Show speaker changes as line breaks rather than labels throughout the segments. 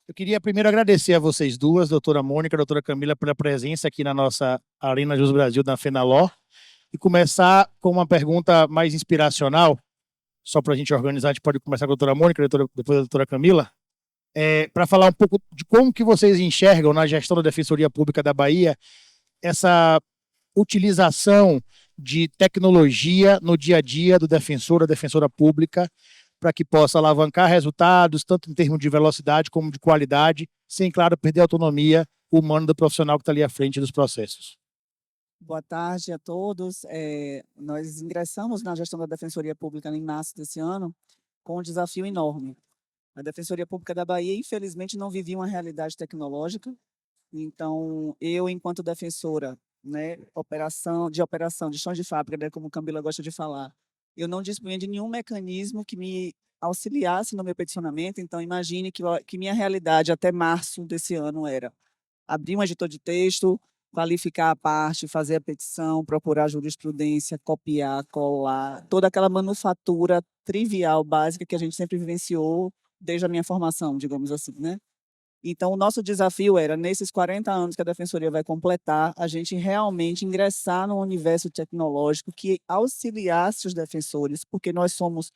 Eu queria primeiro agradecer a vocês duas, doutora Mônica e doutora Camila, pela presença aqui na nossa Arena Jus Brasil, da FENALOR, e começar com uma pergunta mais inspiracional, só para a gente organizar, a gente pode começar com a doutora Mônica, depois a doutora Camila, para falar um pouco de como que vocês enxergam na gestão da Defensoria Pública da Bahia essa utilização de tecnologia no dia a dia do defensor, da defensora pública, para que possa alavancar resultados, tanto em termos de velocidade como de qualidade, sem, claro, perder a autonomia humana do profissional que está ali à frente dos processos.
Boa tarde a todos. Nós ingressamos na gestão da Defensoria Pública em março desse ano com um desafio enorme. A Defensoria Pública da Bahia, infelizmente, não vivia uma realidade tecnológica. Então, eu, enquanto defensora, né, de chão de fábrica, né, como Camila gosta de falar, eu não dispunha de nenhum mecanismo que me auxiliasse no meu peticionamento. Então, imagine que minha realidade até março desse ano era abrir um editor de texto, qualificar a parte, fazer a petição, procurar jurisprudência, copiar, colar, toda aquela manufatura trivial, básica, que a gente sempre vivenciou desde a minha formação, digamos assim, né? Então, o nosso desafio era, nesses 40 anos que a Defensoria vai completar, a gente realmente ingressar no universo tecnológico que auxiliasse os defensores, porque nós somos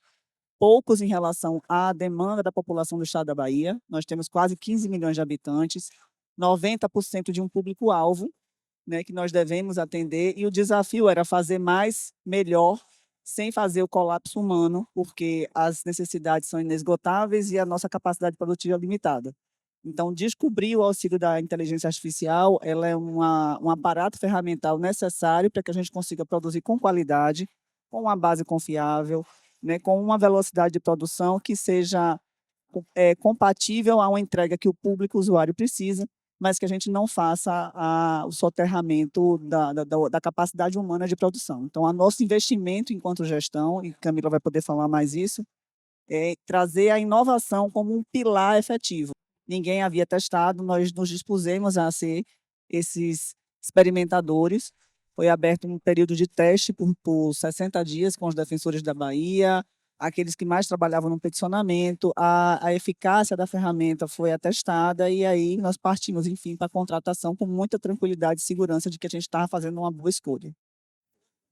poucos em relação à demanda da população do estado da Bahia. Nós temos quase 15 milhões de habitantes, 90% de um público-alvo, né, que nós devemos atender, e o desafio era fazer mais, melhor, sem fazer o colapso humano, porque as necessidades são inesgotáveis e a nossa capacidade produtiva é limitada. Então, descobrir o auxílio da inteligência artificial, ela é um aparato ferramental necessário para que a gente consiga produzir com qualidade, com uma base confiável, né, com uma velocidade de produção que seja compatível a uma entrega que o público usuário precisa, mas que a gente não faça o soterramento da capacidade humana de produção. Então, o nosso investimento enquanto gestão, e Camila vai poder falar mais isso, é trazer a inovação como um pilar efetivo. Ninguém havia testado, nós nos dispusemos a ser esses experimentadores. Foi aberto um período de teste por 60 dias com os defensores da Bahia, aqueles que mais trabalhavam no peticionamento, a eficácia da ferramenta foi atestada e aí nós partimos, enfim, para a contratação com muita tranquilidade e segurança de que a gente estava fazendo uma boa escolha.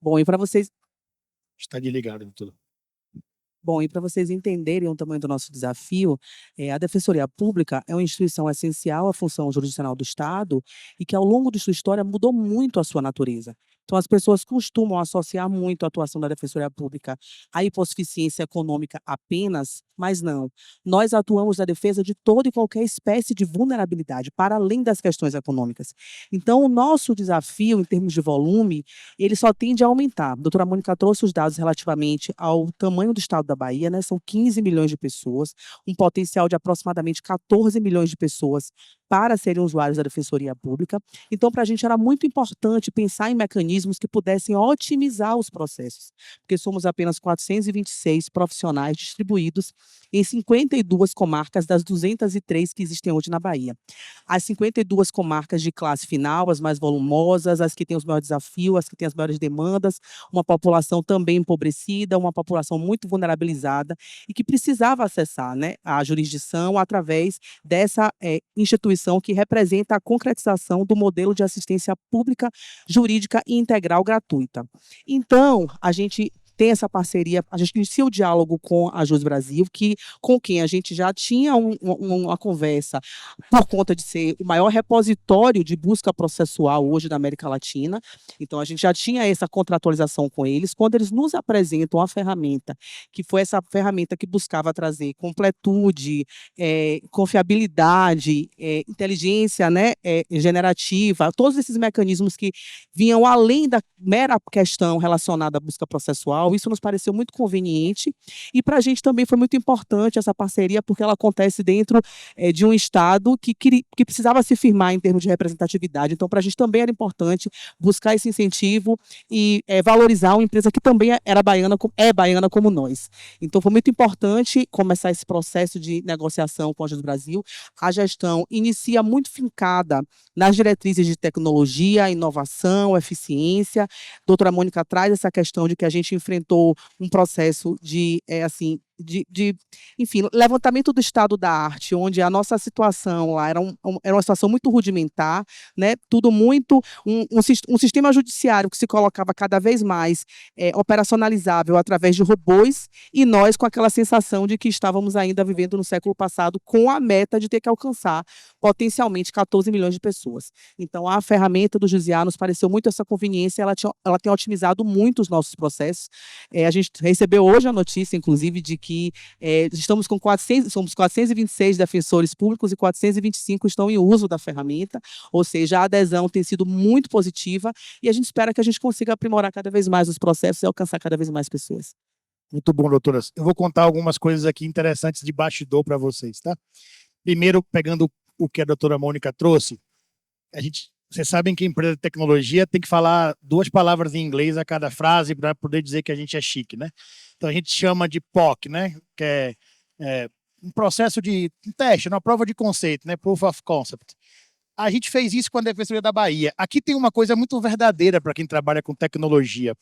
Bom, e para vocês...
Está desligado, doutor.
Bom, e para vocês entenderem o tamanho do nosso desafio, a Defensoria Pública é uma instituição essencial à função jurisdicional do Estado e que, ao longo de sua história, mudou muito a sua natureza. Então, as pessoas costumam associar muito a atuação da Defensoria Pública à hipossuficiência econômica apenas, mas não. Nós atuamos na defesa de toda e qualquer espécie de vulnerabilidade, para além das questões econômicas. Então, o nosso desafio, em termos de volume, ele só tende a aumentar. A doutora Mônica trouxe os dados relativamente ao tamanho do Estado da Bahia, né? São 15 milhões de pessoas, um potencial de aproximadamente 14 milhões de pessoas para serem usuários da Defensoria Pública. Então, para a gente era muito importante pensar em mecanismos que pudessem otimizar os processos, porque somos apenas 426 profissionais distribuídos em 52 comarcas das 203 que existem hoje na Bahia. As 52 comarcas de classe final, as mais volumosas, as que têm os maiores desafios, as que têm as maiores demandas, uma população também empobrecida, uma população muito vulnerabilizada e que precisava acessar, né, a jurisdição através dessa instituição que representa a concretização do modelo de assistência pública, jurídica e integral gratuita. Então, a gente tem essa parceria, a gente inicia o diálogo com a Jus Brasil, com quem a gente já tinha uma conversa por conta de ser o maior repositório de busca processual hoje da América Latina. Então, a gente já tinha essa contratualização com eles. Quando eles nos apresentam a ferramenta, que foi essa ferramenta que buscava trazer completude, confiabilidade, inteligência, né, generativa, todos esses mecanismos que vinham além da mera questão relacionada à busca processual, isso nos pareceu muito conveniente e para a gente também foi muito importante essa parceria porque ela acontece dentro de um Estado que precisava se firmar em termos de representatividade. Então, para a gente também era importante buscar esse incentivo e valorizar uma empresa que também é baiana como nós. Então, foi muito importante começar esse processo de negociação com a Jus Brasil. A gestão inicia muito fincada nas diretrizes de tecnologia, inovação, eficiência. A doutora Mônica traz essa questão de que a gente enfrentou um processo de
enfim, levantamento do estado da arte, onde a nossa situação lá era uma situação muito rudimentar, né? Tudo muito um sistema judiciário que se colocava cada vez mais operacionalizável através de robôs, e nós com aquela sensação de que estávamos ainda vivendo no século passado, com a meta de ter que alcançar potencialmente 14 milhões de pessoas. Então, a ferramenta do Jusiá nos pareceu muito essa conveniência, ela tem otimizado muito os nossos processos. A gente recebeu hoje a notícia, inclusive, de que somos 426 defensores públicos e 425 estão em uso da ferramenta, ou seja, a adesão tem sido muito positiva e a gente espera que a gente consiga aprimorar cada vez mais os processos e alcançar cada vez mais pessoas.
Muito bom, doutoras. Eu vou contar algumas coisas aqui interessantes de bastidor para vocês, tá? Primeiro, pegando o que a doutora Mônica trouxe, vocês sabem que a empresa de tecnologia tem que falar 2 palavras em inglês a cada frase para poder dizer que a gente é chique, né? Então a gente chama de POC, né? Que é um processo de um teste, uma prova de conceito, né? Proof of Concept. A gente fez isso com a Defensoria da Bahia. Aqui tem uma coisa muito verdadeira para quem trabalha com tecnologia.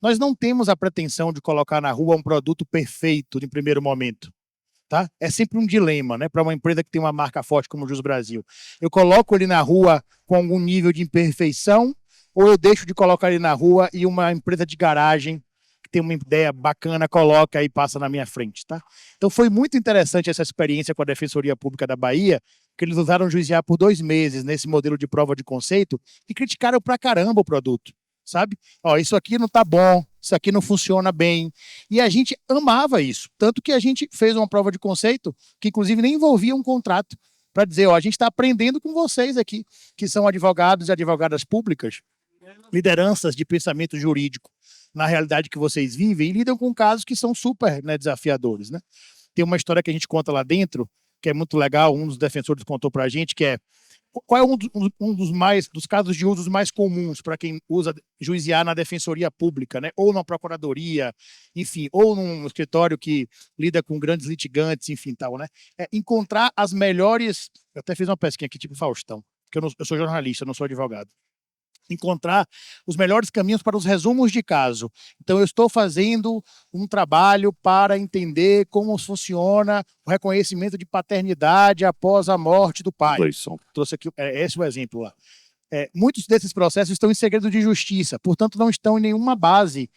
Nós não temos a pretensão de colocar na rua um produto perfeito em primeiro momento. Tá? É sempre um dilema, né, para uma empresa que tem uma marca forte como o Jus Brasil. Eu coloco ele na rua com algum nível de imperfeição ou eu deixo de colocar ele na rua e uma empresa de garagem que tem uma ideia bacana coloca e passa na minha frente, tá? Então foi muito interessante essa experiência com a Defensoria Pública da Bahia, que eles usaram o Jusiá por 2 meses nesse modelo de prova de conceito e criticaram pra caramba o produto, sabe? Ó, isso aqui não tá bom, isso aqui não funciona bem. E a gente amava isso. Tanto que a gente fez uma prova de conceito que, inclusive, nem envolvia um contrato para dizer, ó, a gente está aprendendo com vocês aqui, que são advogados e advogadas públicas, lideranças de pensamento jurídico na realidade que vocês vivem e lidam com casos que são super, né, desafiadores, né? Tem uma história que a gente conta lá dentro, que é muito legal, um dos defensores contou para a gente, que é qual é dos casos de usos mais comuns para quem usa juiziar na defensoria pública, né? Ou na procuradoria, enfim, ou num escritório que lida com grandes litigantes, enfim, tal, né? É encontrar as melhores. Eu até fiz uma pesquisa aqui, tipo Faustão, porque eu sou jornalista, não sou advogado. Encontrar os melhores caminhos para os resumos de caso. Então, eu estou fazendo um trabalho para entender como funciona o reconhecimento de paternidade após a morte do pai. Trouxe aqui, esse é o exemplo lá. Muitos desses processos estão em segredo de justiça, portanto, não estão em nenhuma base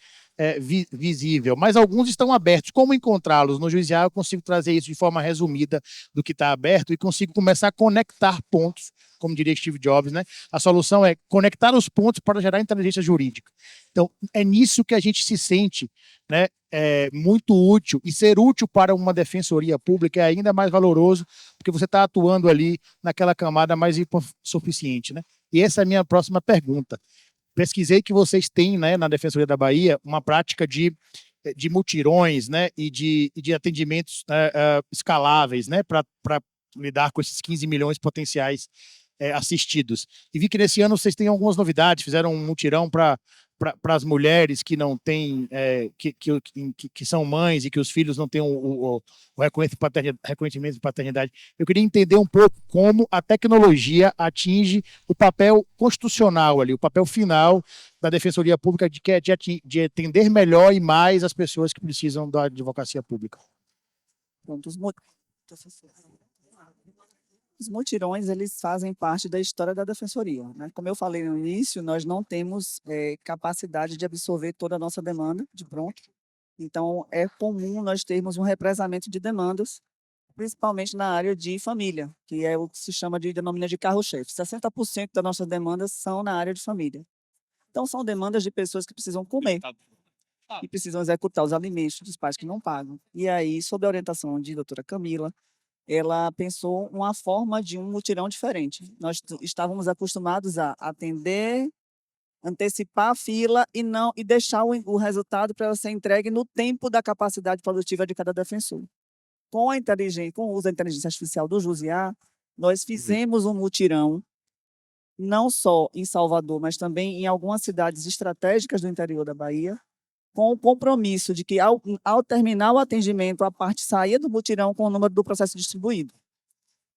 visível, mas alguns estão abertos. Como encontrá-los? No Jusiá eu consigo trazer isso de forma resumida do que está aberto e consigo começar a conectar pontos, como diria Steve Jobs, né? A solução é conectar os pontos para gerar inteligência jurídica. Então, é nisso que a gente se sente, né, muito útil, e ser útil para uma defensoria pública é ainda mais valoroso, porque você está atuando ali naquela camada mais suficiente, né? E essa é a minha próxima pergunta. Pesquisei que vocês têm, né, na Defensoria da Bahia, uma prática de mutirões, né, e de atendimentos escaláveis, né, para lidar com esses 15 milhões potenciais assistidos. E vi que nesse ano vocês têm algumas novidades, fizeram um mutirão para as mulheres que não têm, que são mães e que os filhos não têm o reconhecimento de paternidade. Eu queria entender um pouco como a tecnologia atinge o papel constitucional ali, o papel final da Defensoria Pública de atender melhor e mais as pessoas que precisam da advocacia pública.
Pronto, os mutirões, eles fazem parte da história da Defensoria, né? Como eu falei no início, nós não temos capacidade de absorver toda a nossa demanda de pronto. Então, é comum nós termos um represamento de demandas, principalmente na área de família, que é o que se chama denomina de carro-chefe. 60% das nossas demandas são na área de família. Então, são demandas de pessoas que precisam comer e precisam executar os alimentos dos pais que não pagam. E aí, sob a orientação de doutora Camila, ela pensou uma forma de um mutirão diferente. Nós estávamos acostumados a atender, antecipar a fila e deixar o resultado para ela ser entregue no tempo da capacidade produtiva de cada defensor. Com o uso da inteligência artificial do Jusiá, nós fizemos um mutirão, não só em Salvador, mas também em algumas cidades estratégicas do interior da Bahia, com o compromisso de que, ao terminar o atendimento, a parte saía do mutirão com o número do processo distribuído.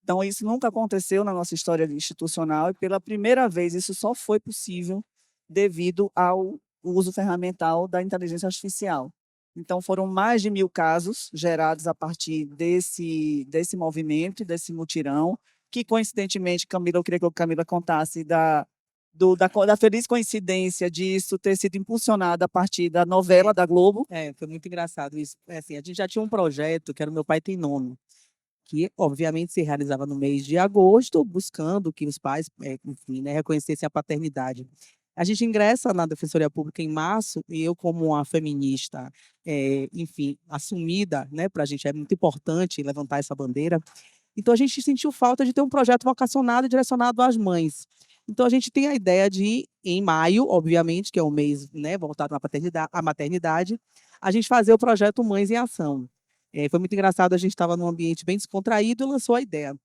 Então, isso nunca aconteceu na nossa história institucional e, pela primeira vez, isso só foi possível devido ao uso ferramental da inteligência artificial. Então, foram mais de 1.000 casos gerados a partir desse movimento, desse mutirão, que, coincidentemente, Camila, eu queria que a Camila contasse da feliz coincidência disso ter sido impulsionado a partir da novela da Globo.
Foi muito engraçado isso. Assim, a gente já tinha um projeto, que era o Meu Pai Tem Nome, que obviamente se realizava no mês de agosto, buscando que os pais, enfim, né, reconhecessem a paternidade. A gente ingressa na Defensoria Pública em março, e eu, como uma feminista, enfim, assumida, né, para a gente é muito importante levantar essa bandeira. Então, a gente sentiu falta de ter um projeto vocacionado e direcionado às mães. Então, a gente tem a ideia de, em maio, obviamente, que é um mês, né, voltado à maternidade, a gente fazer o projeto Mães em Ação. Foi muito engraçado, a gente estava num ambiente bem descontraído e lançou a ideia.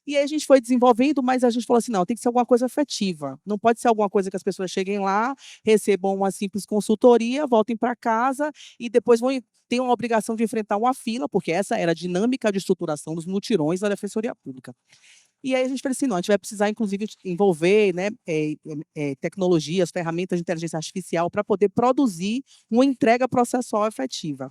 E aí a gente foi desenvolvendo, mas a gente falou assim, não, tem que ser alguma coisa afetiva. Não pode ser alguma coisa que as pessoas cheguem lá, recebam uma simples consultoria, voltem para casa e depois tenham a obrigação de enfrentar uma fila, porque essa era a dinâmica de estruturação dos mutirões da Defensoria Pública. E aí a gente falou assim, não, a gente vai precisar, inclusive, envolver, né, tecnologias, ferramentas de inteligência artificial para poder produzir uma entrega processual efetiva.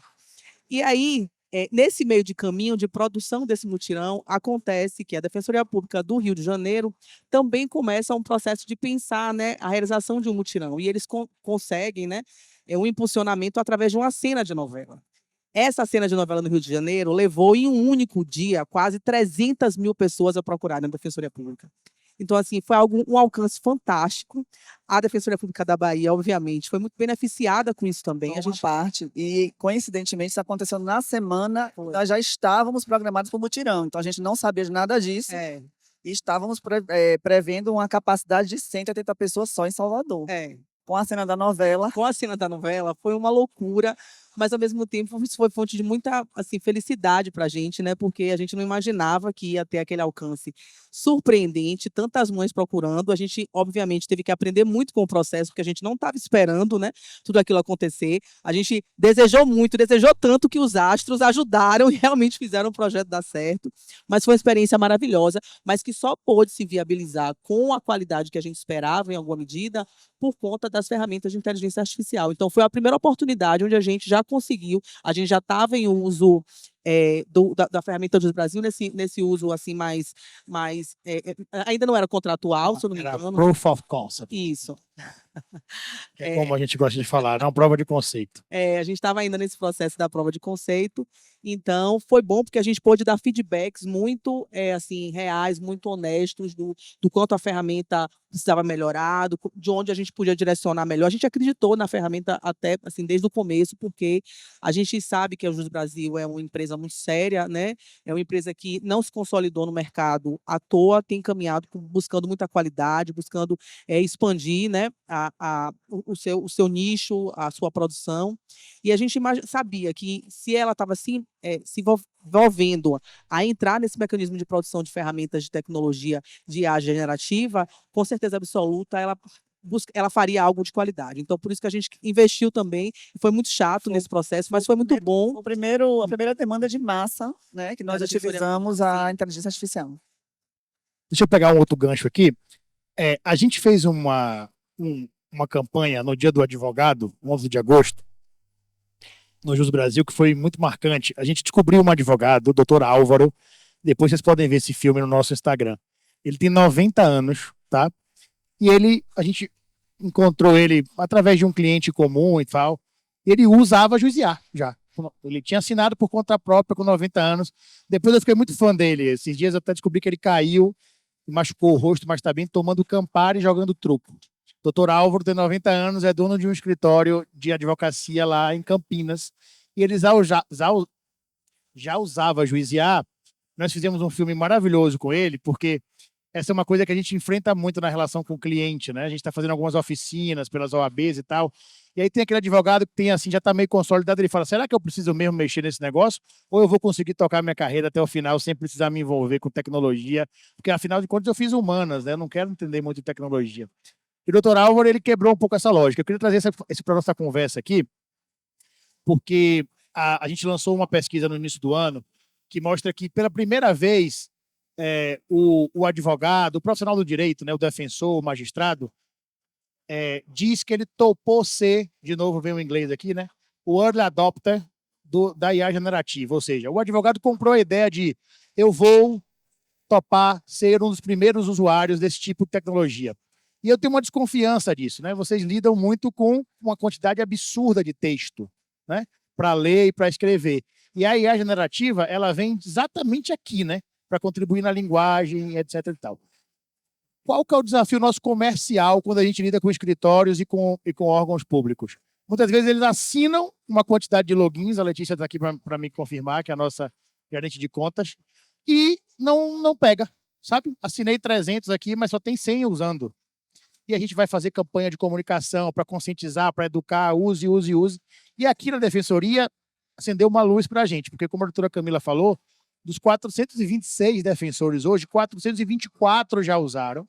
E aí, nesse meio de caminho de produção desse mutirão, acontece que a Defensoria Pública do Rio de Janeiro também começa um processo de pensar, né, a realização de um mutirão. E eles conseguem, né, um impulsionamento através de uma cena de novela. Essa cena de novela no Rio de Janeiro levou, em um único dia, quase 300.000 pessoas a procurarem a Defensoria Pública. Então, assim, foi um alcance fantástico. A Defensoria Pública da Bahia, obviamente, foi muito beneficiada com isso também.
A gente parte, e coincidentemente isso aconteceu na semana, nós já estávamos programados para o mutirão, então a gente não sabia de nada disso. E estávamos prevendo uma capacidade de 180 pessoas só em Salvador. Com a cena da novela.
Com a cena da novela, foi uma loucura, mas ao mesmo tempo isso foi fonte de muita, assim, felicidade para a gente, né? Porque a gente não imaginava que ia ter aquele alcance surpreendente, tantas mães procurando. A gente, obviamente, teve que aprender muito com o processo, porque a gente não estava esperando, né, tudo aquilo acontecer. A gente desejou muito, desejou tanto que os astros ajudaram e realmente fizeram o projeto dar certo. Mas foi uma experiência maravilhosa, mas que só pôde se viabilizar com a qualidade que a gente esperava, em alguma medida, por conta das ferramentas de inteligência artificial. Então, foi a primeira oportunidade onde a gente já conseguiu, a gente já estava em uso da ferramenta do Brasil, nesse uso assim mais ainda não era contratual, se eu não me engano.
Proof of concept.
Isso.
É como a gente gosta de falar, não prova de conceito.
A gente estava ainda nesse processo da prova de conceito, então foi bom porque a gente pôde dar feedbacks muito assim, reais, muito honestos do quanto a ferramenta precisava melhorar, de onde a gente podia direcionar melhor. A gente acreditou na ferramenta até assim, desde o começo, porque a gente sabe que a Jus Brasil é uma empresa muito séria, né? É uma empresa que não se consolidou no mercado à toa, tem caminhado buscando muita qualidade, buscando expandir, né, o seu nicho, a sua produção. E a gente sabia que se ela estava assim, se envolvendo a entrar nesse mecanismo de produção de ferramentas de tecnologia de IA generativa, com certeza absoluta, ela faria algo de qualidade. Então, por isso que a gente investiu também. Foi muito chato nesse processo, mas foi muito bom.
A primeira demanda de massa, né, que nós utilizamos a inteligência artificial.
Deixa eu pegar um outro gancho aqui. A gente fez uma campanha no Dia do Advogado, 11 de agosto, no Jus Brasil, que foi muito marcante. A gente descobriu um advogado, o Dr. Álvaro. Depois vocês podem ver esse filme no nosso Instagram. Ele tem 90 anos, tá? E a gente encontrou ele através de um cliente comum e tal. E ele usava Juiz-IA já. Ele tinha assinado por conta própria com 90 anos. Depois eu fiquei muito fã dele. Esses dias eu até descobri que ele caiu, machucou o rosto, mas está bem, tomando Campari e jogando truco. Dr. Álvaro tem 90 anos, é dono de um escritório de advocacia lá em Campinas. E ele já usava Juiz-IA. Nós fizemos um filme maravilhoso com ele, porque essa é uma coisa que a gente enfrenta muito na relação com o cliente, né? A gente está fazendo algumas oficinas pelas OABs e tal. E aí tem aquele advogado que tem assim, já está meio consolidado, ele fala, será que eu preciso mesmo mexer nesse negócio? Ou eu vou conseguir tocar minha carreira até o final sem precisar me envolver com tecnologia? Porque, afinal de contas, eu fiz humanas, né? Eu não quero entender muito de tecnologia. E o Dr. Álvaro, ele quebrou um pouco essa lógica. Eu queria trazer esse para a nossa conversa aqui, porque a gente lançou uma pesquisa no início do ano que mostra que, pela primeira vez, o advogado, o profissional do direito, né, o defensor, o magistrado, diz que ele topou ser, de novo vem o inglês aqui, né, o early adopter da IA generativa, ou seja, o advogado comprou a ideia de eu vou topar ser um dos primeiros usuários desse tipo de tecnologia. E eu tenho uma desconfiança disso, né? Vocês lidam muito com uma quantidade absurda de texto, né? Para ler e para escrever. E a IA generativa, ela vem exatamente aqui, né? Para contribuir na linguagem, etc. e tal. Qual que é o desafio nosso comercial quando a gente lida com escritórios e com órgãos públicos? Muitas vezes eles assinam uma quantidade de logins, a Letícia está aqui para me confirmar, que é a nossa gerente de contas, e não pega, sabe? Assinei 300 aqui, mas só tem 100 usando. E a gente vai fazer campanha de comunicação para conscientizar, para educar, use. E aqui na Defensoria acendeu uma luz para a gente, porque como a doutora Camila falou, dos 426 defensores hoje, 424 já usaram,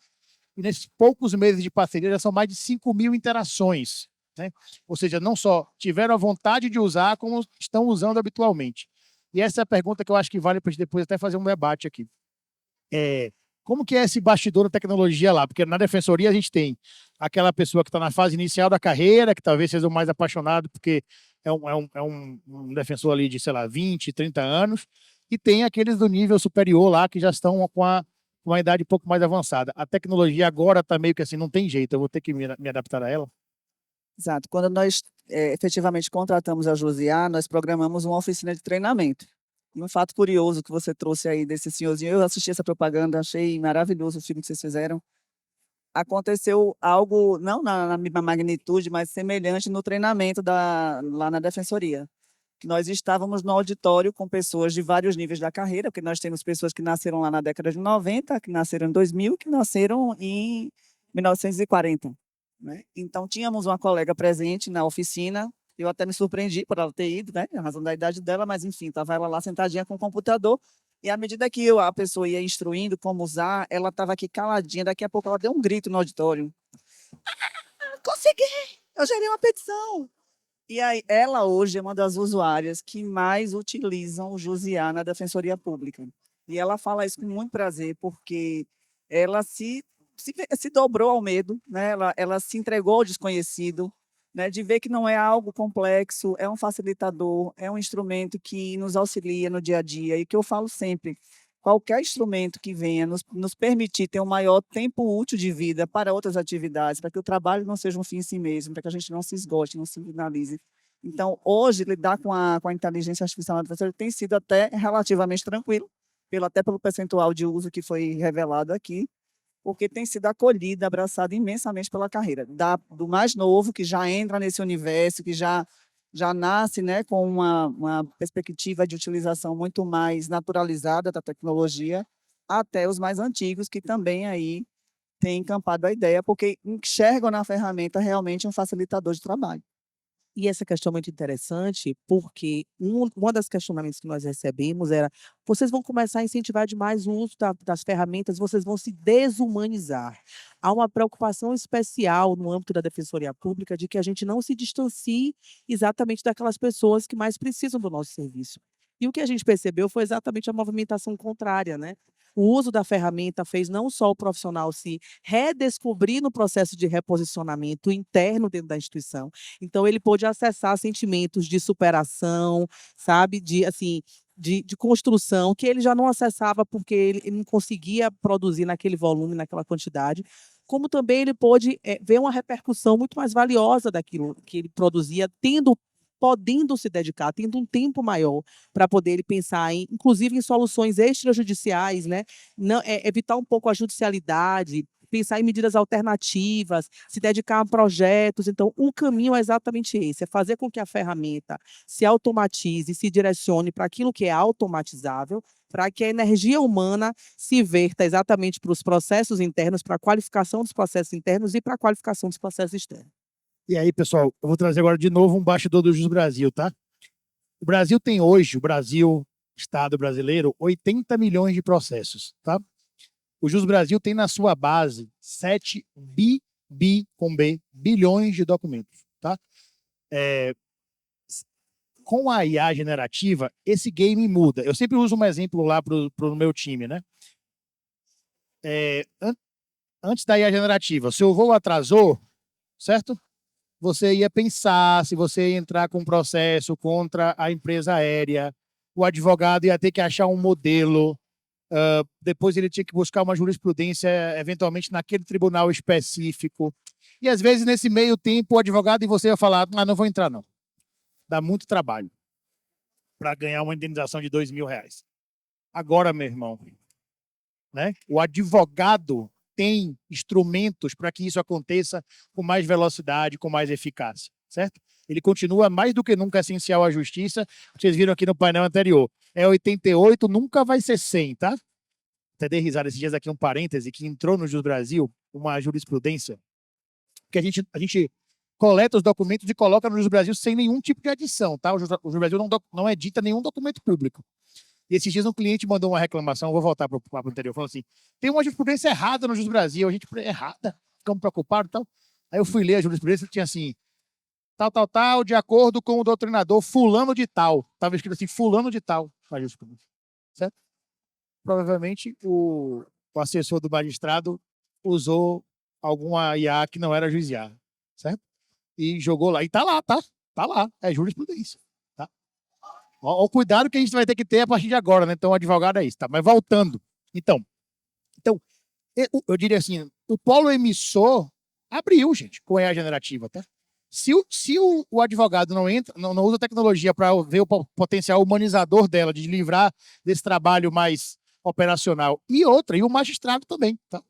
e nesses poucos meses de parceria já são mais de 5.000 interações, né? Ou seja, não só tiveram a vontade de usar, como estão usando habitualmente. E essa é a pergunta que eu acho que vale para a gente depois até fazer um debate aqui. Como que é esse bastidor da tecnologia lá? Porque na Defensoria a gente tem aquela pessoa que está na fase inicial da carreira, que talvez seja o mais apaixonado, porque é um defensor ali de, sei lá, 20, 30 anos, e tem aqueles do nível superior lá, que já estão com uma idade um pouco mais avançada. A tecnologia agora está meio que assim, não tem jeito, eu vou ter que me adaptar a ela.
Exato. Quando nós efetivamente contratamos a Josiá, nós programamos uma oficina de treinamento. E um fato curioso que você trouxe aí desse senhorzinho, eu assisti essa propaganda, achei maravilhoso o filme que vocês fizeram. Aconteceu algo, não na mesma magnitude, mas semelhante no treinamento lá na Defensoria. Nós estávamos no auditório com pessoas de vários níveis da carreira, porque nós temos pessoas que nasceram lá na década de 90, que nasceram em 2000, que nasceram em 1940. Né? Então, tínhamos uma colega presente na oficina, eu até me surpreendi por ela ter ido, né? A razão da idade dela, mas enfim, estava ela lá sentadinha com o computador, e à medida que a pessoa ia instruindo como usar, ela estava aqui caladinha, daqui a pouco ela deu um grito no auditório. Consegui! Eu gerei uma petição! E aí, ela hoje é uma das usuárias que mais utilizam o Josiá na Defensoria Pública. E ela fala isso com muito prazer, porque ela se dobrou ao medo, né? Ela se entregou ao desconhecido, né? De ver que não é algo complexo, é um facilitador, é um instrumento que nos auxilia no dia a dia. E que eu falo sempre, qualquer instrumento que venha nos permitir ter um maior tempo útil de vida para outras atividades, para que o trabalho não seja um fim em si mesmo, para que a gente não se esgote, não se finalize. Então, hoje, lidar com a inteligência artificial na defensoria tem sido até relativamente tranquilo, até pelo percentual de uso que foi revelado aqui, porque tem sido acolhida, abraçada imensamente pela carreira. Do mais novo, que já entra nesse universo, que já nasce, né, com uma perspectiva de utilização muito mais naturalizada da tecnologia, até os mais antigos, que também aí têm encampado a ideia, porque enxergam na ferramenta realmente um facilitador de trabalho.
E essa questão é muito interessante, porque uma das questionamentos que nós recebemos era: vocês vão começar a incentivar demais o uso das ferramentas, vocês vão se desumanizar. Há uma preocupação especial no âmbito da Defensoria Pública de que a gente não se distancie exatamente daquelas pessoas que mais precisam do nosso serviço. E o que a gente percebeu foi exatamente a movimentação contrária, né? O uso da ferramenta fez não só o profissional se redescobrir no processo de reposicionamento interno dentro da instituição, então ele pôde acessar sentimentos de superação, sabe, de construção, que ele já não acessava porque ele não conseguia produzir naquele volume, naquela quantidade, como também ele pôde ver uma repercussão muito mais valiosa daquilo que ele produzia, podendo se dedicar, tendo um tempo maior para poder ele pensar inclusive em soluções extrajudiciais, né? Não, evitar um pouco a judicialidade, pensar em medidas alternativas, se dedicar a projetos. Então, o caminho é exatamente esse, é fazer com que a ferramenta se automatize, se direcione para aquilo que é automatizável, para que a energia humana se verta exatamente para os processos internos, para a qualificação dos processos internos e para a qualificação dos processos externos.
E aí, pessoal, eu vou trazer agora de novo um bastidor do Jus Brasil, tá? O Brasil tem hoje, Estado brasileiro, 80 milhões de processos, tá? O Jus Brasil tem na sua base 7 bilhões de documentos, tá? Com a IA generativa, esse game muda. Eu sempre uso um exemplo lá pro meu time, né? Antes da IA generativa, seu voo atrasou, certo? você ia pensar se você ia entrar com um processo contra a empresa aérea, o advogado ia ter que achar um modelo, depois ele tinha que buscar uma jurisprudência, eventualmente naquele tribunal específico. E às vezes, nesse meio tempo, o advogado e você ia falar: ah, não vou entrar, não. Dá muito trabalho para ganhar uma indenização de R$ 2.000. Agora, meu irmão, né? O advogado tem instrumentos para que isso aconteça com mais velocidade, com mais eficácia, certo? Ele continua mais do que nunca essencial à justiça. Vocês viram aqui no painel anterior. É 88, nunca vai ser 100, tá? Até dei risada esses dias aqui, um parêntese, que entrou no Jus Brasil uma jurisprudência que a gente coleta os documentos e coloca no Jus Brasil sem nenhum tipo de adição, tá? O Jus Brasil não edita nenhum documento público. E esses dias um cliente mandou uma reclamação, vou voltar para o anterior, falou assim: tem uma jurisprudência errada no Jus Brasil. A gente, errada? Ficamos preocupados e tal. Aí eu fui ler a jurisprudência e tinha assim: tal, de acordo com o doutrinador fulano de tal. Estava escrito assim: fulano de tal. Certo? Provavelmente o assessor do magistrado usou alguma IA que não era juiz IA, certo? E jogou lá. E tá lá, tá? Tá lá. É jurisprudência. Olha o cuidado que a gente vai ter que ter a partir de agora, né? Então, o advogado é isso, tá? Mas voltando. Então, eu diria assim, o polo emissor abriu, gente, com a IA generativa, tá? Se o advogado não entra, não usa tecnologia para ver o potencial humanizador dela, de livrar desse trabalho mais operacional, e o magistrado também, tá?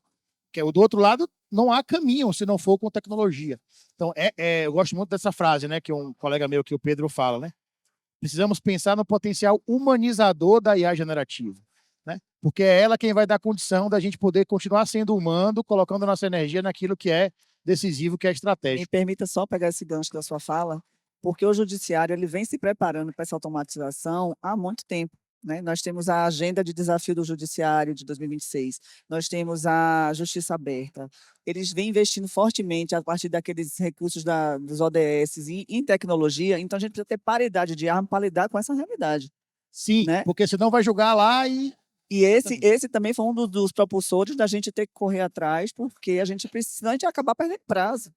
Que é o do outro lado, não há caminho se não for com tecnologia. Então, eu gosto muito dessa frase, né, que um colega meu, que o Pedro fala, né? Precisamos pensar no potencial humanizador da IA generativa, né? Porque é ela quem vai dar condição da gente poder continuar sendo humano, colocando nossa energia naquilo que é decisivo, que é
Me
estratégico.
permita só pegar esse gancho da sua fala, porque o judiciário ele vem se preparando para essa automatização há muito tempo. Né? Nós temos a agenda de desafio do judiciário de 2026, nós temos a justiça aberta. Eles vêm investindo fortemente a partir daqueles recursos dos ODS em tecnologia, então a gente precisa ter paridade de arma para lidar com essa realidade.
Sim,
Né?
porque senão vai jogar lá e...
E esse também foi um dos propulsores da gente ter que correr atrás, porque a gente precisa, a gente ia acabar perdendo prazo.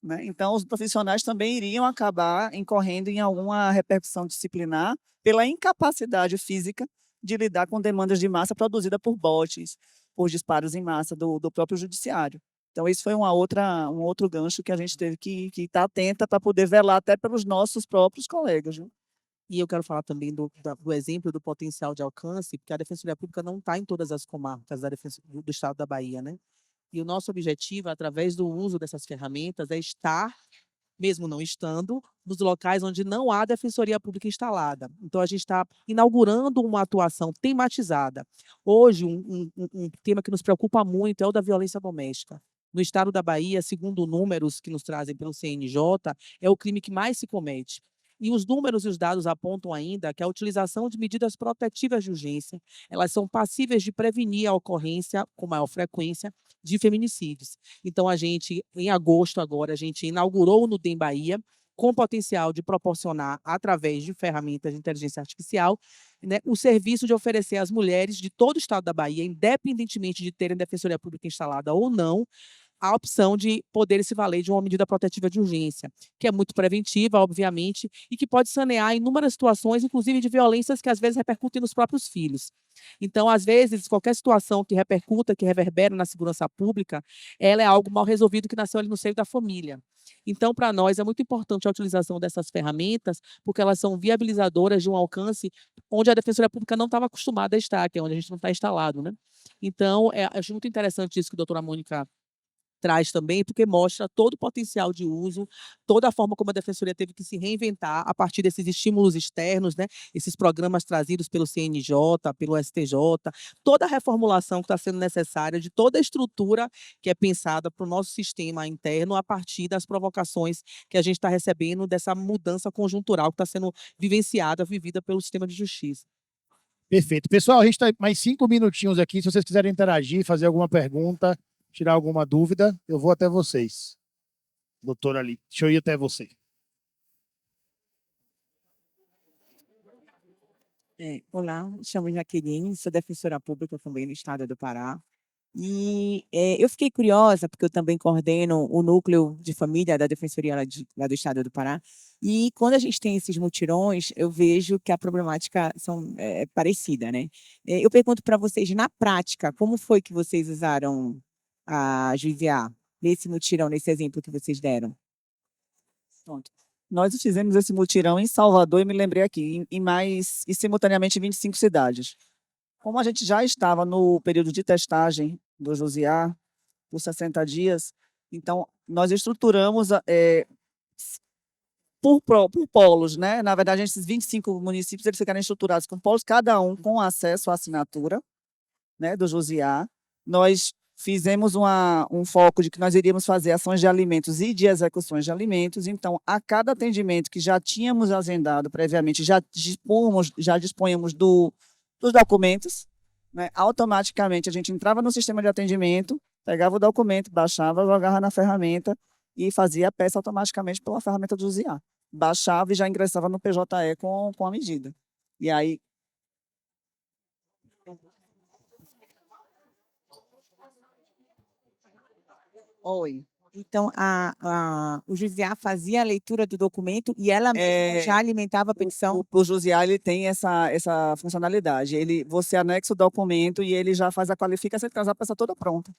Né? Então, os profissionais também iriam acabar incorrendo em alguma repercussão disciplinar pela incapacidade física de lidar com demandas de massa produzida por bots, por disparos em massa do próprio judiciário. Então, esse foi um outro gancho que a gente teve que estar atenta para poder velar até pelos nossos próprios colegas. Viu?
E eu quero falar também do exemplo do potencial de alcance, porque a Defensoria Pública não está em todas as comarcas do estado da Bahia, né? E o nosso objetivo, através do uso dessas ferramentas, é estar, mesmo não estando, nos locais onde não há Defensoria Pública instalada. Então, a gente está inaugurando uma atuação tematizada. Hoje, um tema que nos preocupa muito é o da violência doméstica. No estado da Bahia, segundo números que nos trazem pelo CNJ, é o crime que mais se comete. E os números e os dados apontam ainda que a utilização de medidas protetivas de urgência, elas são passíveis de prevenir a ocorrência com maior frequência de feminicídios. Então, em agosto agora, a gente inaugurou no DEM Bahia, com potencial de proporcionar, através de ferramentas de inteligência artificial, né, o serviço de oferecer às mulheres de todo o estado da Bahia, independentemente de terem defensoria pública instalada ou não, a opção de poder se valer de uma medida protetiva de urgência, que é muito preventiva, obviamente, e que pode sanear inúmeras situações, inclusive de violências que às vezes repercutem nos próprios filhos. Então, às vezes, qualquer situação que repercuta, que reverbera na segurança pública, ela é algo mal resolvido que nasceu ali no seio da família. Então, para nós, é muito importante a utilização dessas ferramentas, porque elas são viabilizadoras de um alcance onde a Defensoria Pública não estava acostumada a estar, que é onde a gente não está instalado, né? Então, acho muito interessante isso que a doutora Mônica traz também, porque mostra todo o potencial de uso, toda a forma como a Defensoria teve que se reinventar a partir desses estímulos externos, né? Esses programas trazidos pelo CNJ, pelo STJ, toda a reformulação que está sendo necessária de toda a estrutura que é pensada para o nosso sistema interno a partir das provocações que a gente está recebendo dessa mudança conjuntural que está sendo vivida pelo sistema de justiça.
Perfeito. Pessoal, a gente está mais 5 minutinhos aqui. Se vocês quiserem interagir, fazer alguma pergunta, tirar alguma dúvida, eu vou até vocês. Doutora ali, deixa eu ir até você.
Olá, me chamo Jaqueline, sou defensora pública também no estado do Pará. E eu fiquei curiosa, porque eu também coordeno o núcleo de família da Defensoria lá do Estado do Pará, e quando a gente tem esses mutirões, eu vejo que a problemática é parecida, né? Eu pergunto para vocês, na prática, como foi que vocês usaram a Juiz-A nesse mutirão, nesse exemplo que vocês deram?
Pronto. Nós fizemos esse mutirão em Salvador, e me lembrei aqui, e simultaneamente em 25 cidades. Como a gente já estava no período de testagem do Josiá, por 60 dias, então nós estruturamos por polos, né? Na verdade, esses 25 municípios eles ficaram estruturados com polos, cada um com acesso à assinatura, né, do Josiá. Nós fizemos um foco de que nós iríamos fazer ações de alimentos e de execuções de alimentos. Então, a cada atendimento que já tínhamos agendado previamente, já dispunhamos dos documentos, né? Automaticamente a gente entrava no sistema de atendimento, pegava o documento, baixava, jogava na ferramenta e fazia a peça automaticamente pela ferramenta do Josiá. Baixava e já ingressava no PJE com a medida. E aí, oi.
Então, o Josiá fazia a leitura do documento e ela mesma já alimentava a petição?
O Josiá ele tem essa funcionalidade. Você anexa o documento e ele já faz a qualificação e traz a peça toda pronta.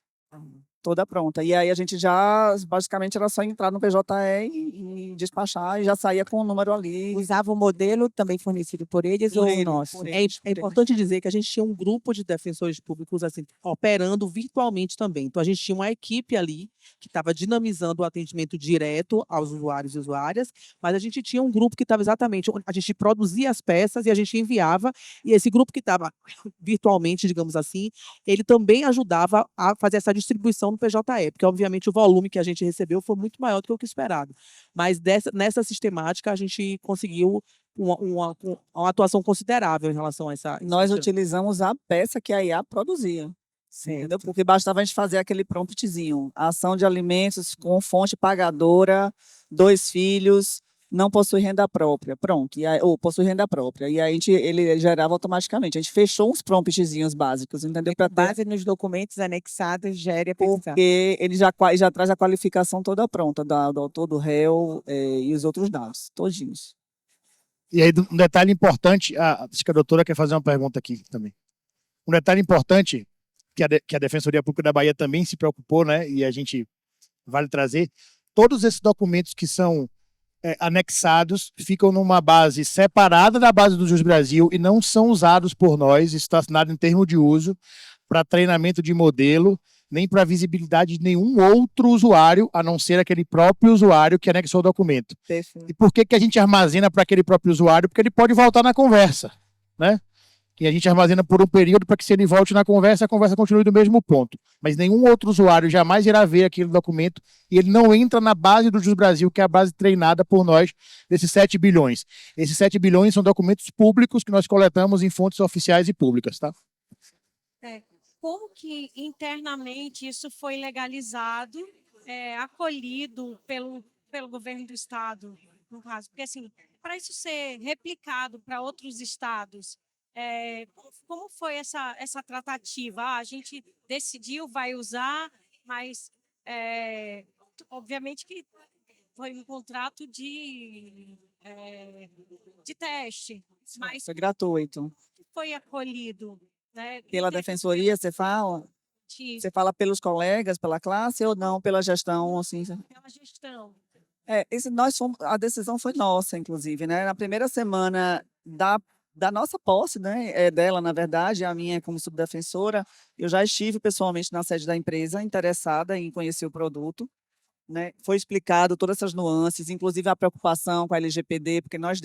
Toda pronta. E aí a gente já, basicamente, era só entrar no PJE e despachar e já saía com o número ali.
Usava o modelo também fornecido por eles ou o nosso?
É importante dizer que a gente tinha um grupo de defensores públicos assim, operando virtualmente também. Então, a gente tinha uma equipe ali que estava dinamizando o atendimento direto aos usuários e usuárias, mas a gente tinha um grupo que estava exatamente, a gente produzia as peças e a gente enviava, e esse grupo que estava virtualmente, digamos assim, ele também ajudava a fazer essa distribuição no PJE, porque obviamente o volume que a gente recebeu foi muito maior do que o que esperado. Mas nessa sistemática a gente conseguiu uma atuação considerável em relação a essa.
Nós utilizamos a peça que a IA produzia. Entendeu? Porque bastava a gente fazer aquele promptzinho. Ação de alimentos com fonte pagadora, 2 filhos, não possui renda própria. Pronto. Ou possui renda própria. E aí ele gerava automaticamente. A gente fechou uns promptzinhos básicos, entendeu?
Com base nos documentos anexados, gere a petição.
Porque ele já traz a qualificação toda pronta, do autor, do réu e os outros dados, todinhos.
E aí, um detalhe importante, acho que a doutora quer fazer uma pergunta aqui também. Um detalhe importante que a Defensoria Pública da Bahia também se preocupou, né, e a gente vale trazer, todos esses documentos que são anexados ficam numa base separada da base do Jus Brasil e não são usados por nós, isso está assinado em termo de uso, para treinamento de modelo, nem para visibilidade de nenhum outro usuário, a não ser aquele próprio usuário que anexou o documento.
Perfeito.
E por que a gente armazena para aquele próprio usuário? Porque ele pode voltar na conversa, né? E a gente armazena por um período para que, se ele volte na conversa, a conversa continue do mesmo ponto. Mas nenhum outro usuário jamais irá ver aquele documento e ele não entra na base do Jus Brasil, que é a base treinada por nós, desses 7 bilhões. Esses 7 bilhões são documentos públicos que nós coletamos em fontes oficiais e públicas, tá?
Como que internamente isso foi legalizado, acolhido pelo governo do estado, no caso? Porque, assim, para isso ser replicado para outros estados, como foi essa tratativa? A gente decidiu, vai usar, mas, obviamente, que foi um contrato de teste, mas
Foi gratuito.
foi acolhido, né?
Pela Defensoria, você fala? Você fala pelos colegas, pela classe ou não, pela gestão? Assim?
Pela gestão.
A decisão foi nossa, inclusive, né? Na primeira semana da nossa posse, né? Dela, na verdade, a minha como subdefensora, eu já estive pessoalmente na sede da empresa, interessada em conhecer o produto, né? Foi explicado todas essas nuances, inclusive a preocupação com a LGPD, porque nós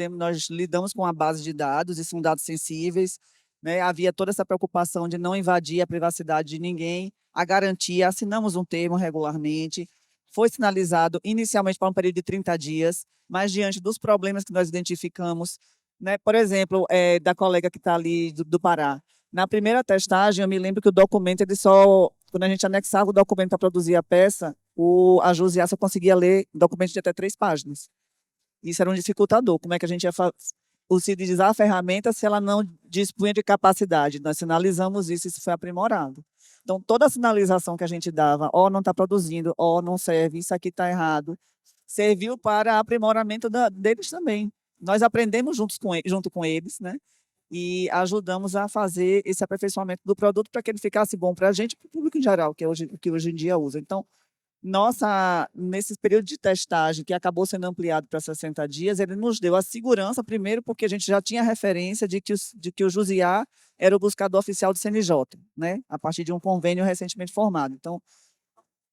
lidamos com a base de dados e são dados sensíveis, né? Havia toda essa preocupação de não invadir a privacidade de ninguém, a garantia, assinamos um termo regularmente, foi sinalizado inicialmente para um período de 30 dias, mas diante dos problemas que nós identificamos, né? Por exemplo, da colega que está ali do Pará, na primeira testagem, eu me lembro que o documento, quando a gente anexava o documento para produzir a peça, a Josiá só conseguia ler documentos de até 3 páginas. Isso era um dificultador. Como é que a gente ia utilizar a ferramenta se ela não dispunha de capacidade? Nós sinalizamos isso, isso foi aprimorado. Então, toda a sinalização que a gente dava, ó, não está produzindo, ó, não serve, isso aqui está errado, serviu para aprimoramento deles também. Nós aprendemos junto com eles, né? E ajudamos a fazer esse aperfeiçoamento do produto para que ele ficasse bom para a gente e para o público em geral, que hoje em dia usa. Então, nesse período de testagem, que acabou sendo ampliado para 60 dias, ele nos deu a segurança, primeiro, porque a gente já tinha referência de que o Jusiá era o buscador oficial do CNJ, né? A partir de um convênio recentemente formado. Então,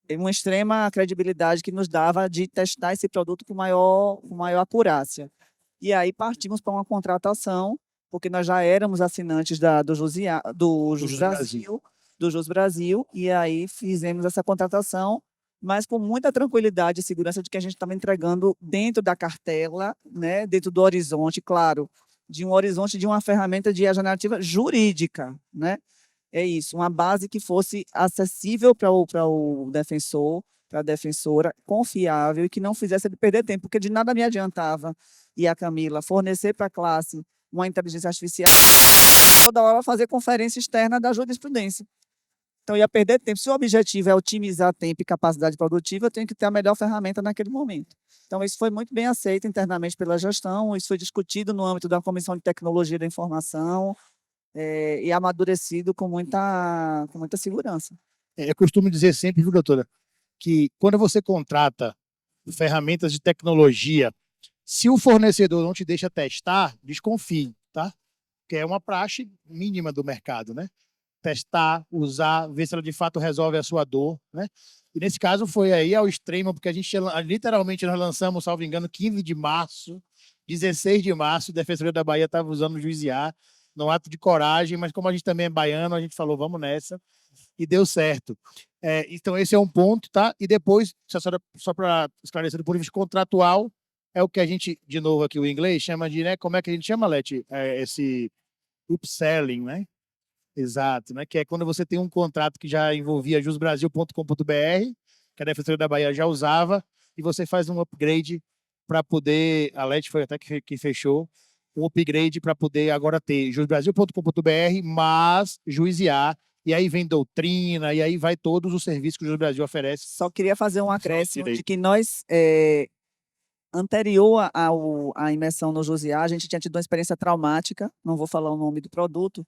tem uma extrema credibilidade que nos dava de testar esse produto com maior acurácia. E aí partimos para uma contratação, porque nós já éramos assinantes do Jus Brasil, e aí fizemos essa contratação, mas com muita tranquilidade e segurança de que a gente estava entregando dentro da cartela, né, dentro do horizonte, claro, de um horizonte de uma ferramenta de generativa jurídica, né? É isso, uma base que fosse acessível para o defensor, para a defensora, confiável e que não fizesse ele perder tempo, porque de nada me adiantava, e a Camila, fornecer para a classe uma inteligência artificial, toda hora fazer conferência externa da jurisprudência. Então, ia perder tempo. Se o objetivo é otimizar tempo e capacidade produtiva, eu tenho que ter a melhor ferramenta naquele momento. Então, isso foi muito bem aceito internamente pela gestão, isso foi discutido no âmbito da Comissão de Tecnologia da Informação e amadurecido com muita segurança.
Eu costumo dizer sempre, viu, doutora, que quando você contrata ferramentas de tecnologia, se o fornecedor não te deixa testar, desconfie, tá? Que é uma praxe mínima do mercado, né? Testar, usar, ver se ela de fato resolve a sua dor, né? E nesse caso foi aí ao extremo, porque a gente literalmente nós lançamos, salvo engano, 15 de março, 16 de março, a Defensoria da Bahia estava usando o Jusiá, num ato de coragem, mas como a gente também é baiano, a gente falou, vamos nessa, e deu certo. Então esse é um ponto, tá? E depois, só para esclarecer do ponto de vista contratual, é o que a gente, de novo aqui o inglês, chama de, né? Como é que a gente chama, Leti? Esse upselling, né? Exato, né? Que é quando você tem um contrato que já envolvia jusbrasil.com.br, que a Defensoria da Bahia já usava, e você faz um upgrade para poder, a Leti foi até que fechou, um upgrade para poder agora ter jusbrasil.com.br, mas Jusiá, e aí vem doutrina, e aí vai todos os serviços que o Jus Brasil oferece.
Só queria fazer um acréscimo de que nós, anterior à imersão no Jusiá, a gente tinha tido uma experiência traumática, não vou falar o nome do produto,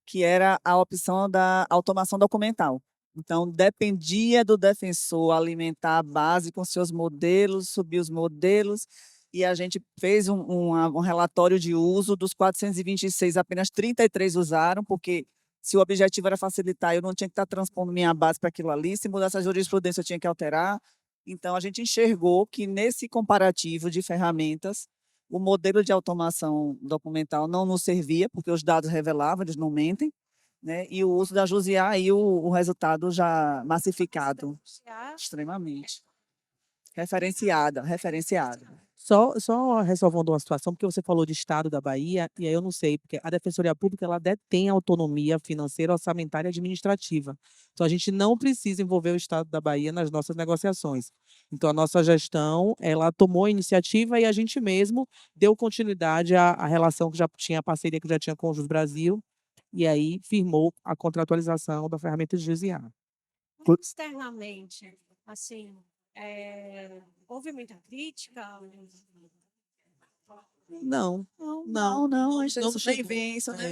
que era a opção da automação documental. Então, dependia do defensor alimentar a base com seus modelos, subir os modelos, e a gente fez um relatório de uso, dos 426, apenas 33 usaram, porque se o objetivo era facilitar, eu não tinha que estar transpondo minha base para aquilo ali, se mudasse a jurisprudência, eu tinha que alterar. Então, a gente enxergou que nesse comparativo de ferramentas, o modelo de automação documental não nos servia, porque os dados revelavam, eles não mentem, né? E o uso da Jusiá e o resultado já massificado, extremamente. Referenciada.
Só ressalvando uma situação, porque você falou de Estado da Bahia, e aí eu não sei, porque a Defensoria Pública ela detém autonomia financeira, orçamentária e administrativa. Então, a gente não precisa envolver o Estado da Bahia nas nossas negociações. Então, a nossa gestão, ela tomou a iniciativa e a gente mesmo deu continuidade à relação que já tinha, a parceria que já tinha com o Jus Brasil, e aí firmou a contratualização da ferramenta de Jusiá.
Externamente, assim, houve muita crítica?
Não.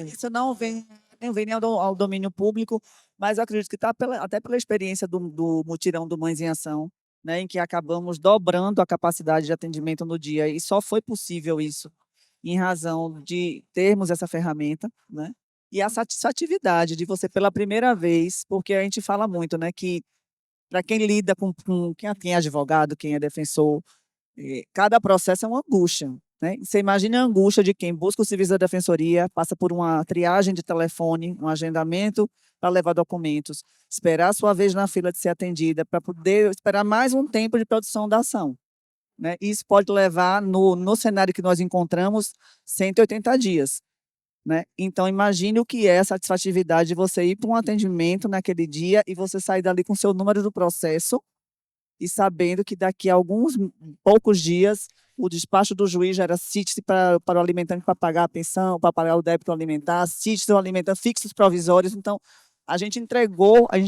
Isso não vem nem ao domínio público, mas eu acredito que está até pela experiência do mutirão do Mães em Ação, né, em que acabamos dobrando a capacidade de atendimento no dia, e só foi possível isso em razão de termos essa ferramenta, né, e a satisfatividade de você, pela primeira vez, porque a gente fala muito, né, que para quem lida com quem é advogado, quem é defensor, cada processo é uma angústia, né? Você imagina a angústia de quem busca o serviço da defensoria, passa por uma triagem de telefone, um agendamento para levar documentos, esperar a sua vez na fila de ser atendida, para poder esperar mais um tempo de produção da ação, né? Isso pode levar, no cenário que nós encontramos, 180 dias. Né? Então, imagine o que é a satisfatividade de você ir para um atendimento naquele dia e você sair dali com o seu número do processo e sabendo que daqui a alguns poucos dias o despacho do juiz gera CITES para o alimentante para pagar a pensão, para pagar o débito alimentar, CITES do alimentante, fixos provisórios. Então, a gente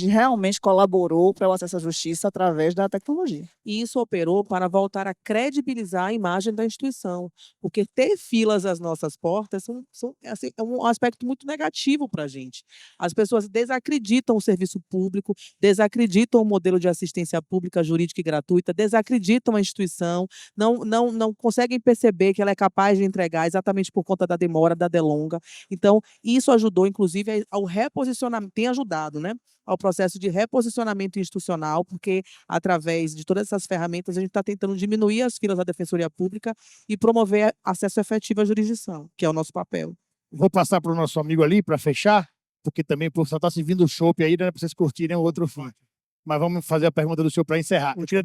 realmente colaborou para o acesso à justiça através da tecnologia.
E isso operou para voltar a credibilizar a imagem da instituição, porque ter filas às nossas portas assim, é um aspecto muito negativo para a gente. As pessoas desacreditam o serviço público, desacreditam o modelo de assistência pública jurídica e gratuita, desacreditam a instituição, não conseguem perceber que ela é capaz de entregar exatamente por conta da demora, da delonga. Então, isso ajudou, inclusive, ao reposicionamento, tem ajudado, né, ao processo de reposicionamento institucional, porque através de todas essas ferramentas a gente está tentando diminuir as filas da Defensoria Pública e promover acesso efetivo à jurisdição, que é o nosso papel.
Vou passar para o nosso amigo ali para fechar, porque também só está servindo o chopp aí, né, para vocês curtirem o outro fim. Mas vamos fazer a pergunta do senhor para encerrar. Eu queria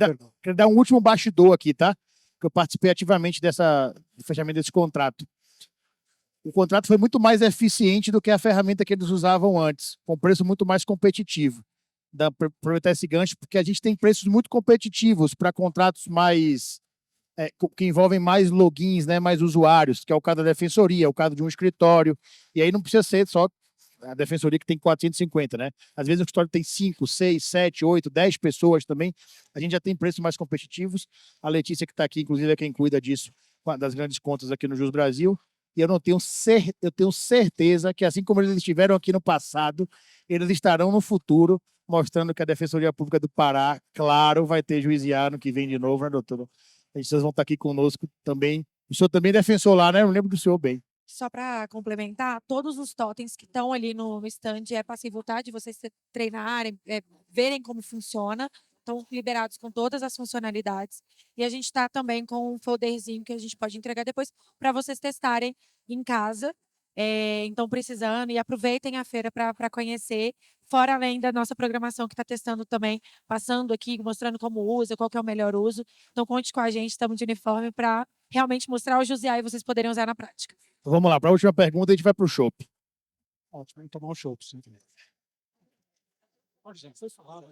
dar um último bastidor aqui, tá? Que eu participei ativamente do fechamento desse contrato. O contrato foi muito mais eficiente do que a ferramenta que eles usavam antes, com preço muito mais competitivo. Dá para aproveitar esse gancho, porque a gente tem preços muito competitivos para contratos mais que envolvem mais logins, né, mais usuários, que é o caso da defensoria, é o caso de um escritório. E aí não precisa ser só a defensoria que tem 450, né? Às vezes o escritório tem 5, 6, 7, 8, 10 pessoas também. A gente já tem preços mais competitivos. A Letícia, que está aqui, inclusive, é quem cuida disso, das grandes contas aqui no Jus Brasil. E eu tenho certeza que, assim como eles estiveram aqui no passado, eles estarão no futuro, mostrando que a Defensoria Pública do Pará, claro, vai ter juizado ano que vem de novo, né, doutora? Vocês vão estar aqui conosco também. O senhor também é defensor lá, né? Eu lembro do senhor bem.
Só para complementar, todos os totens que estão ali no stand é passivo, tá? De vocês treinarem, verem como funciona. Estão liberados com todas as funcionalidades. E a gente está também com um folderzinho que a gente pode entregar depois para vocês testarem em casa. Então, precisando, e aproveitem a feira para conhecer, fora além da nossa programação que está testando também, passando aqui, mostrando como usa, qual que é o melhor uso. Então, conte com a gente, estamos de uniforme para realmente mostrar o Jusiá e vocês poderem usar na prática.
Então, vamos lá, para a última pergunta, a gente vai para o chopp.
Ótimo, vamos tomar um chopp, sim. Olha, gente, foi falado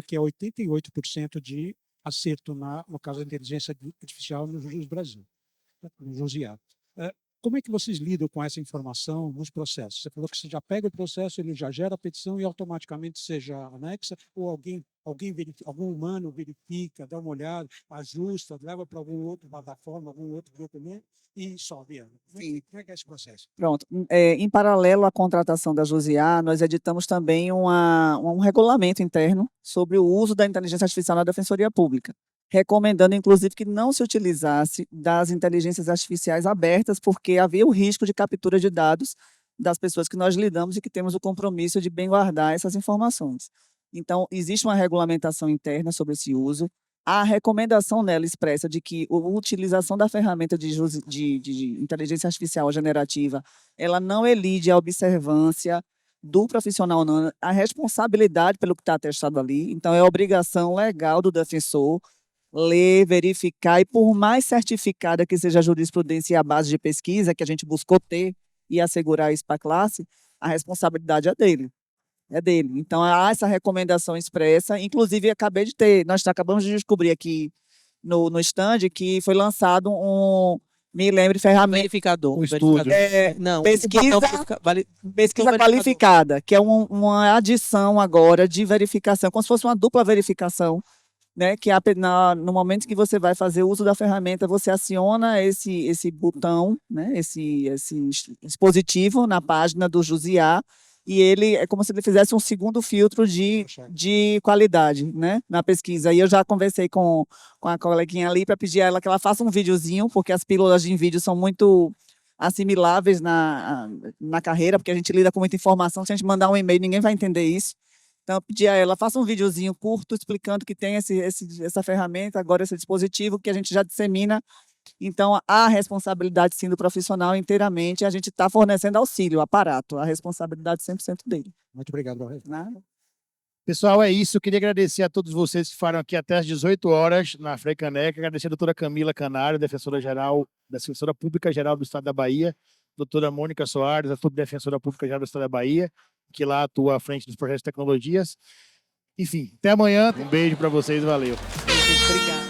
que é 88% de acerto no caso da inteligência artificial no Jus Brasil, no Jusiá. Como é que vocês lidam com essa informação nos processos? Você falou que você já pega o processo, ele já gera a petição e automaticamente você já anexa, ou algum humano verifica, dá uma olhada, ajusta, leva para algum outro plataforma, algum outro documento e sobe ela. Como é que é esse processo?
Pronto. Em paralelo à contratação da Jusiá, nós editamos também um regulamento interno sobre o uso da inteligência artificial na Defensoria Pública, recomendando, inclusive, que não se utilizasse das inteligências artificiais abertas, porque havia o risco de captura de dados das pessoas que nós lidamos e que temos o compromisso de bem guardar essas informações. Então, existe uma regulamentação interna sobre esse uso. A recomendação nela expressa de que a utilização da ferramenta de inteligência artificial generativa, ela não elide a observância do profissional, não, a responsabilidade pelo que está atestado ali. Então, é obrigação legal do defensor ler, verificar, e por mais certificada que seja a jurisprudência e a base de pesquisa que a gente buscou ter e assegurar isso para a classe, a responsabilidade é dele. É dele. Então, há essa recomendação expressa. Inclusive, nós acabamos de descobrir aqui no stand que foi lançado me lembre, ferramenta.
Verificador.
Um estúdio.
Não,
pesquisa qualificada, que é uma adição agora de verificação, como se fosse uma dupla verificação, né? Que no momento que você vai fazer uso da ferramenta, você aciona esse botão, né? Esse dispositivo na página do Jusiá, e ele é como se ele fizesse um segundo filtro de qualidade, né, na pesquisa. E eu já conversei com a coleguinha ali para pedir a ela que ela faça um videozinho, porque as pílulas de vídeo são muito assimiláveis na carreira, porque a gente lida com muita informação. Se a gente mandar um e-mail, ninguém vai entender isso. Então, eu pedi a ela, faça um videozinho curto explicando que tem essa ferramenta, agora esse dispositivo que a gente já dissemina. Então, a responsabilidade, sim, do profissional inteiramente, a gente está fornecendo auxílio, aparato, a responsabilidade 100% dele.
Muito obrigado, Roberto.
Pessoal, é isso. Eu queria agradecer a todos vocês que ficaram aqui até às 18 horas na Freicaneca. Agradecer a doutora Camila Canário, Defensora Pública Geral do Estado da Bahia, doutora Mônica Soares, a Subdefensora Pública Geral do Estado da Bahia, que lá atua à frente dos projetos de tecnologias. Enfim, até amanhã. Um beijo para vocês. Valeu.
Obrigada.